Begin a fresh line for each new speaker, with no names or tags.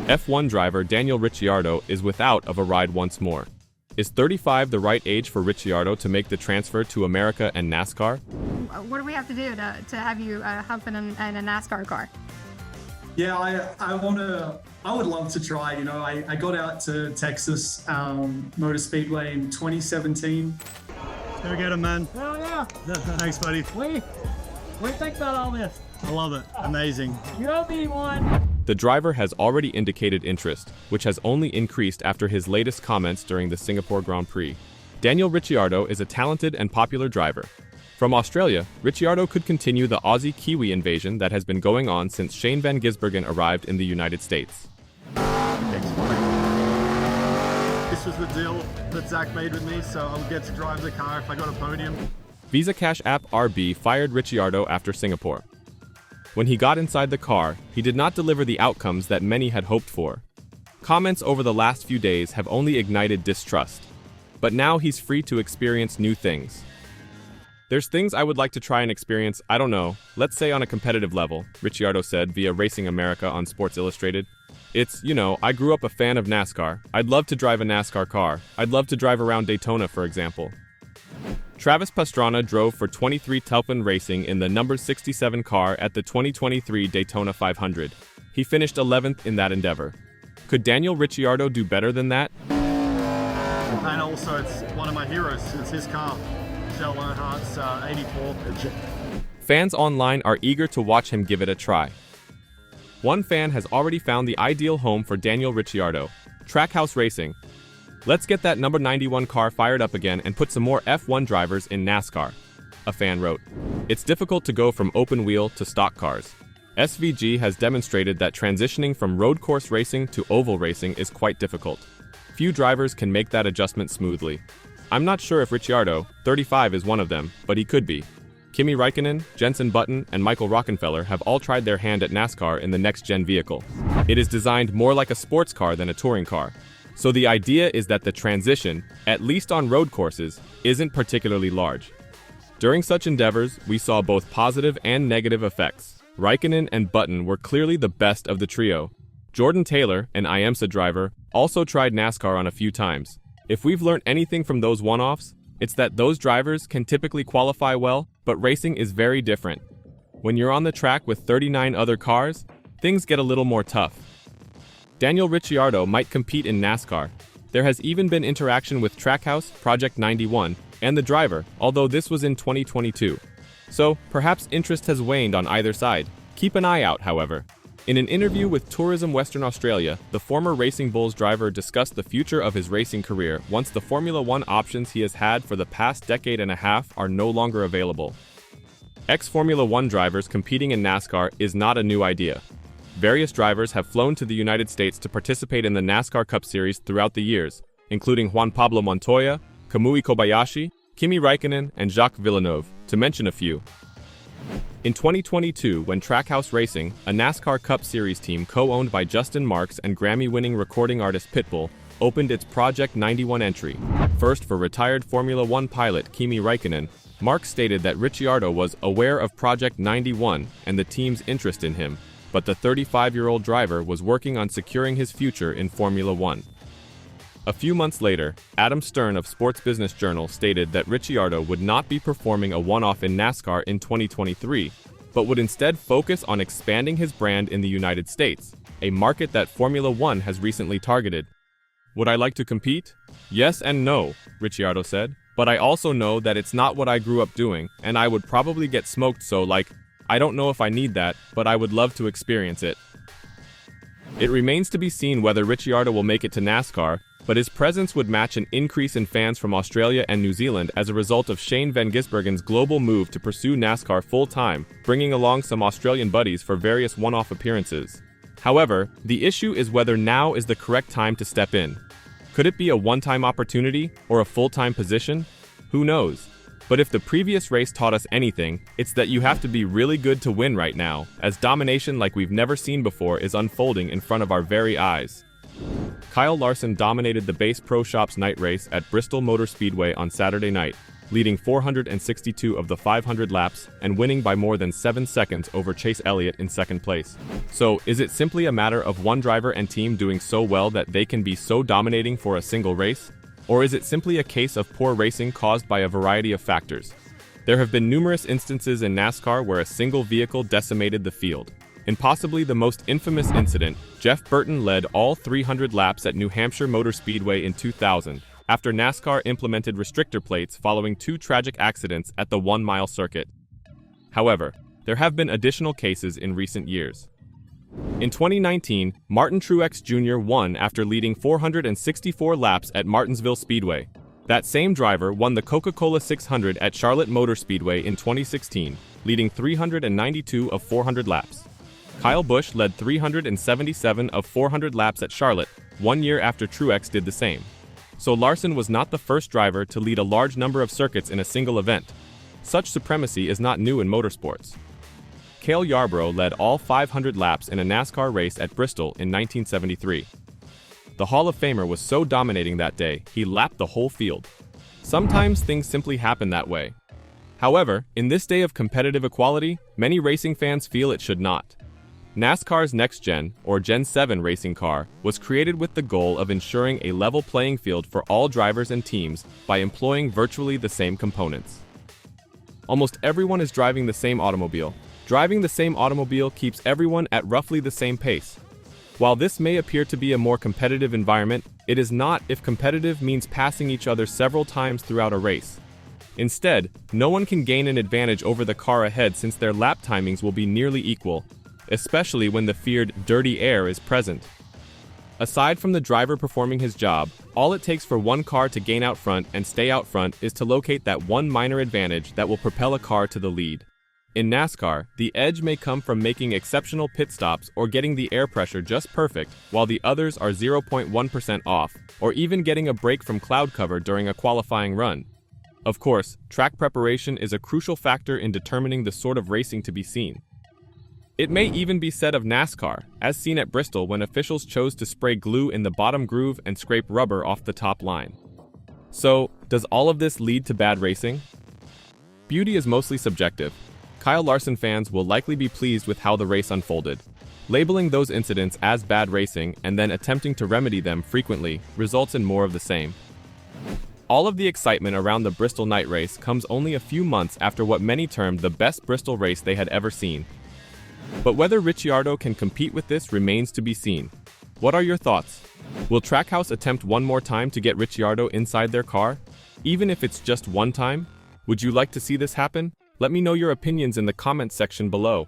F1 driver Daniel Ricciardo is without of a ride once more. Is 35 the right age for Ricciardo to make the transfer to America and NASCAR?
What do we have to do to have you hop in a NASCAR car?
Yeah, I would love to try. You know, I got out to Texas Motor Speedway in 2017.
Go get him, man.
Hell yeah.
Thanks, buddy.
What do you think about all this?
I love it. Amazing.
You owe me one.
The driver has already indicated interest, which has only increased after his latest comments during the Singapore Grand Prix. Daniel Ricciardo is a talented and popular driver. From Australia, Ricciardo could continue the Aussie-Kiwi invasion that has been going on since Shane Van Gisbergen arrived in the United States.
This was the deal that Zach made with me, so I'll get to drive the car if I got a podium.
Visa Cash App RB fired Ricciardo after Singapore. When he got inside the car, he did not deliver the outcomes that many had hoped for. Comments over the last few days have only ignited distrust. But now he's free to experience new things. There's things I would like to try and experience, I don't know, let's say on a competitive level, Ricciardo said via Racing America on Sports Illustrated. It's, you know, I grew up a fan of NASCAR. I'd love to drive a NASCAR car. I'd love to drive around Daytona, for example. Travis Pastrana drove for 23 Telfin Racing in the number 67 car at the 2023 Daytona 500. He finished 11th in that endeavor. Could Daniel Ricciardo do better than that?
And also, it's one of my heroes. It's his car. Michelle Earnhardt's 84.
Fans online are eager to watch him give it a try. One fan has already found the ideal home for Daniel Ricciardo, Trackhouse Racing. Let's get that number 91 car fired up again and put some more F1 drivers in NASCAR, a fan wrote. It's difficult to go from open wheel to stock cars. SVG has demonstrated that transitioning from road course racing to oval racing is quite difficult. Few drivers can make that adjustment smoothly. I'm not sure if Ricciardo, 35, is one of them, but he could be. Kimi Räikkönen, Jenson Button, and Michael Rockenfeller have all tried their hand at NASCAR in the next-gen vehicle. It is designed more like a sports car than a touring car. So the idea is that the transition, at least on road courses, isn't particularly large. During such endeavors, we saw both positive and negative effects. Räikkönen and Button were clearly the best of the trio. Jordan Taylor, an IMSA driver, also tried NASCAR on a few times. If we've learned anything from those one-offs, it's that those drivers can typically qualify well, but racing is very different. When you're on the track with 39 other cars, things get a little more tough. Daniel Ricciardo might compete in NASCAR. There has even been interaction with Trackhouse, Project 91, and the driver, although this was in 2022. So, perhaps interest has waned on either side. Keep an eye out, however. In an interview with Tourism Western Australia, the former Racing Bulls driver discussed the future of his racing career once the Formula One options he has had for the past decade and a half are no longer available. Ex-Formula One drivers competing in NASCAR is not a new idea. Various drivers have flown to the United States to participate in the NASCAR Cup Series throughout the years, including Juan Pablo Montoya, Kamui Kobayashi, Kimi Räikkönen, and Jacques Villeneuve, to mention a few. In 2022, when Trackhouse Racing, a NASCAR Cup Series team co-owned by Justin Marks and Grammy-winning recording artist Pitbull, opened its Project 91 entry. First for retired Formula One pilot Kimi Räikkönen, Marks stated that Ricciardo was aware of Project 91 and the team's interest in him, but the 35-year-old driver was working on securing his future in Formula One. A few months later, Adam Stern of Sports Business Journal stated that Ricciardo would not be performing a one-off in NASCAR in 2023, but would instead focus on expanding his brand in the United States, a market that Formula One has recently targeted. Would I like to compete? Yes and no, Ricciardo said, but I also know that it's not what I grew up doing, and I would probably get smoked, so I don't know if I need that, but I would love to experience it. It remains to be seen whether Ricciardo will make it to NASCAR, but his presence would match an increase in fans from Australia and New Zealand as a result of Shane Van Gisbergen's global move to pursue NASCAR full-time, bringing along some Australian buddies for various one-off appearances. However, the issue is whether now is the correct time to step in. Could it be a one-time opportunity or a full-time position? Who knows? But if the previous race taught us anything, it's that you have to be really good to win right now, as domination like we've never seen before is unfolding in front of our very eyes. Kyle Larson dominated the Base Pro Shops night race at Bristol Motor Speedway on Saturday night, leading 462 of the 500 laps and winning by more than 7 seconds over Chase Elliott in second place. So, is it simply a matter of one driver and team doing so well that they can be so dominating for a single race? Or is it simply a case of poor racing caused by a variety of factors? There have been numerous instances in NASCAR where a single vehicle decimated the field. In possibly the most infamous incident, Jeff Burton led all 300 laps at New Hampshire Motor Speedway in 2000, after NASCAR implemented restrictor plates following 2 tragic accidents at the 1-mile circuit. However, there have been additional cases in recent years. In 2019, Martin Truex Jr. won after leading 464 laps at Martinsville Speedway. That same driver won the Coca-Cola 600 at Charlotte Motor Speedway in 2016, leading 392 of 400 laps. Kyle Busch led 377 of 400 laps at Charlotte, 1 year after Truex did the same. So Larson was not the first driver to lead a large number of circuits in a single event. Such supremacy is not new in motorsports. Cale Yarborough led all 500 laps in a NASCAR race at Bristol in 1973. The Hall of Famer was so dominating that day, he lapped the whole field. Sometimes things simply happen that way. However, in this day of competitive equality, many racing fans feel it should not. NASCAR's Next Gen, or Gen 7 racing car, was created with the goal of ensuring a level playing field for all drivers and teams by employing virtually the same components. Almost everyone is driving the same automobile. Driving the same automobile keeps everyone at roughly the same pace. While this may appear to be a more competitive environment, it is not if competitive means passing each other several times throughout a race. Instead, no one can gain an advantage over the car ahead since their lap timings will be nearly equal, especially when the feared dirty air is present. Aside from the driver performing his job, all it takes for one car to gain out front and stay out front is to locate that one minor advantage that will propel a car to the lead. In NASCAR, the edge may come from making exceptional pit stops or getting the air pressure just perfect, while the others are 0.1% off, or even getting a break from cloud cover during a qualifying run. Of course, track preparation is a crucial factor in determining the sort of racing to be seen. It may even be said of NASCAR, as seen at Bristol when officials chose to spray glue in the bottom groove and scrape rubber off the top line. So, does all of this lead to bad racing? Beauty is mostly subjective. Kyle Larson fans will likely be pleased with how the race unfolded. Labeling those incidents as bad racing and then attempting to remedy them frequently results in more of the same. All of the excitement around the Bristol night race comes only a few months after what many termed the best Bristol race they had ever seen. But whether Ricciardo can compete with this remains to be seen. What are your thoughts? Will Trackhouse attempt one more time to get Ricciardo inside their car? Even if it's just one time? Would you like to see this happen? Let me know your opinions in the comments section below.